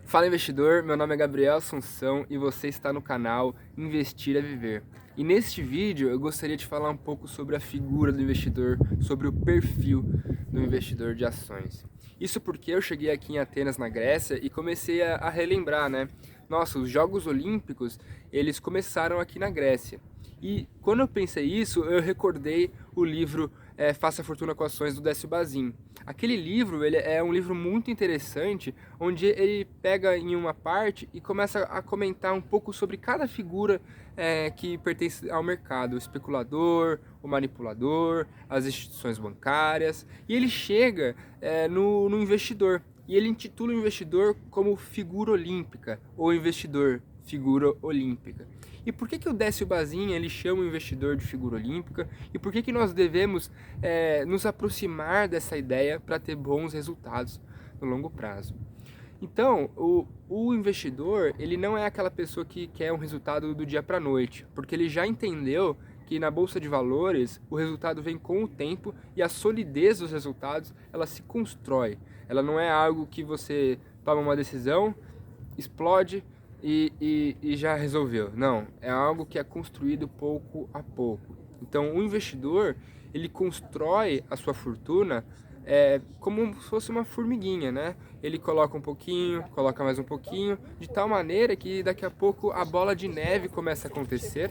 Fala investidor, meu nome é Gabriel Assunção e você está no canal Investir é Viver. E neste vídeo eu gostaria de falar um pouco sobre a figura do investidor, sobre o perfil do investidor de ações. Isso porque eu cheguei aqui em Atenas, na Grécia, e comecei a relembrar, né? Nossa, os Jogos Olímpicos, eles começaram aqui na Grécia. E quando eu pensei isso, eu recordei o livro Faça Fortuna com Ações, do Décio Bazin. Aquele livro, ele é um livro muito interessante, onde ele pega em uma parte e começa a comentar um pouco sobre cada figura que pertence ao mercado, o especulador, o manipulador, as instituições bancárias, e ele chega no investidor, e ele intitula o investidor como figura olímpica, ou investidor, figura olímpica. E por que o Décio Bazin ele chama o investidor de figura olímpica? E por que nós devemos nos aproximar dessa ideia para ter bons resultados no longo prazo? Então, o investidor ele não é aquela pessoa que quer um resultado do dia para a noite, porque ele já entendeu que na bolsa de valores o resultado vem com o tempo e a solidez dos resultados ela se constrói. Ela não é algo que você toma uma decisão, explode e já resolveu. Não, é algo que é construído pouco a pouco. Então, o investidor ele constrói a sua fortuna como se fosse uma formiguinha, né? Ele coloca um pouquinho, coloca mais um pouquinho, de tal maneira que daqui a pouco a bola de neve começa a acontecer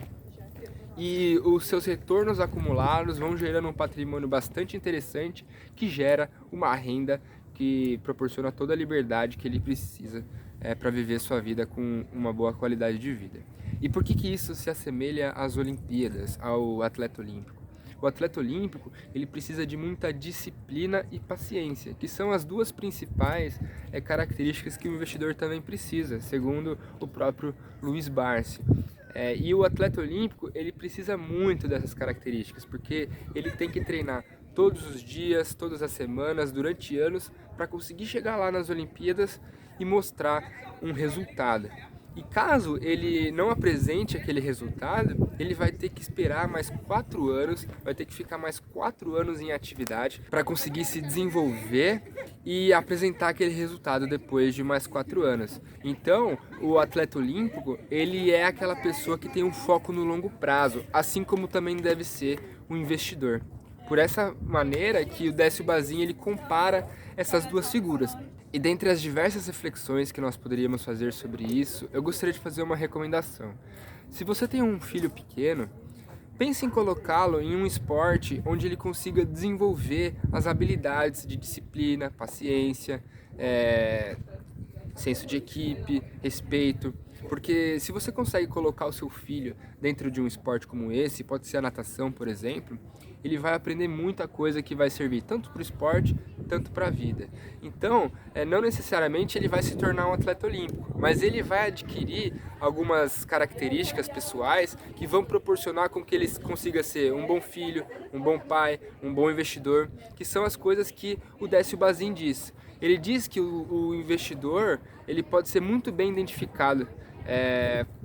e os seus retornos acumulados vão gerando um patrimônio bastante interessante que gera uma renda que proporciona toda a liberdade que ele precisa para viver sua vida com uma boa qualidade de vida. E por que isso se assemelha às Olimpíadas, ao atleta olímpico? O atleta olímpico ele precisa de muita disciplina e paciência, que são as duas principais características que o investidor também precisa, segundo o próprio Luiz Barsi. E o atleta olímpico ele precisa muito dessas características, porque ele tem que treinar todos os dias, todas as semanas, durante anos, para conseguir chegar lá nas Olimpíadas e mostrar um resultado. E caso ele não apresente aquele resultado, ele vai ter que esperar mais 4 anos, vai ter que ficar mais 4 anos em atividade para conseguir se desenvolver e apresentar aquele resultado depois de mais 4 anos. Então, o atleta olímpico, ele é aquela pessoa que tem um foco no longo prazo, assim como também deve ser o investidor. Por essa maneira que o Décio Bazin ele compara essas duas figuras. E dentre as diversas reflexões que nós poderíamos fazer sobre isso, eu gostaria de fazer uma recomendação. Se você tem um filho pequeno, pense em colocá-lo em um esporte onde ele consiga desenvolver as habilidades de disciplina, paciência, senso de equipe, respeito. Porque se você consegue colocar o seu filho dentro de um esporte como esse, pode ser a natação, por exemplo, ele vai aprender muita coisa que vai servir tanto para o esporte, tanto para a vida. Então, não necessariamente ele vai se tornar um atleta olímpico, mas ele vai adquirir algumas características pessoais que vão proporcionar com que ele consiga ser um bom filho, um bom pai, um bom investidor, que são as coisas que o Décio Bazin diz. Ele diz que o investidor ele pode ser muito bem identificado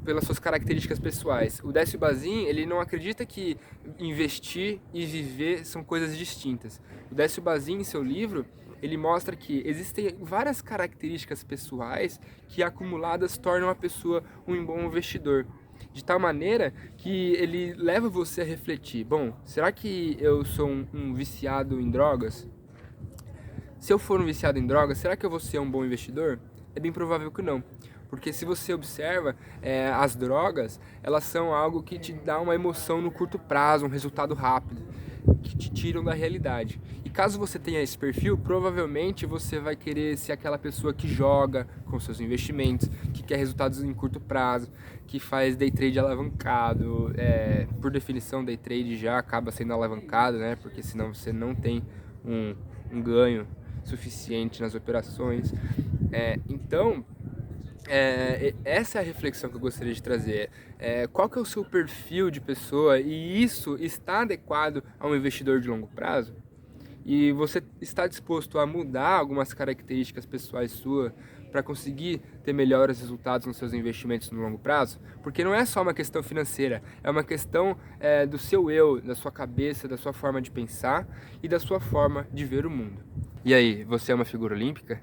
pelas suas características pessoais. O Décio Bazin ele não acredita que investir e viver são coisas distintas. O Décio Bazin, em seu livro, ele mostra que existem várias características pessoais que acumuladas tornam a pessoa um bom investidor. De tal maneira que ele leva você a refletir, bom, será que eu sou um viciado em drogas? Se eu for um viciado em drogas, será que eu vou ser um bom investidor? É bem provável que não. Porque se você observa, as drogas, elas são algo que te dá uma emoção no curto prazo, um resultado rápido, que te tiram da realidade. E caso você tenha esse perfil, provavelmente você vai querer ser aquela pessoa que joga com seus investimentos, que quer resultados em curto prazo, que faz day trade alavancado. Por definição, day trade já acaba sendo alavancado, né? Porque senão você não tem um ganho suficiente nas operações. Então, essa é a reflexão que eu gostaria de trazer. Qual que é o seu perfil de pessoa e isso está adequado a um investidor de longo prazo? E você está disposto a mudar algumas características pessoais suas para conseguir ter melhores resultados nos seus investimentos no longo prazo? Porque não é só uma questão financeira, é uma questão do seu eu, da sua cabeça, da sua forma de pensar e da sua forma de ver o mundo. E aí, você é uma figura olímpica?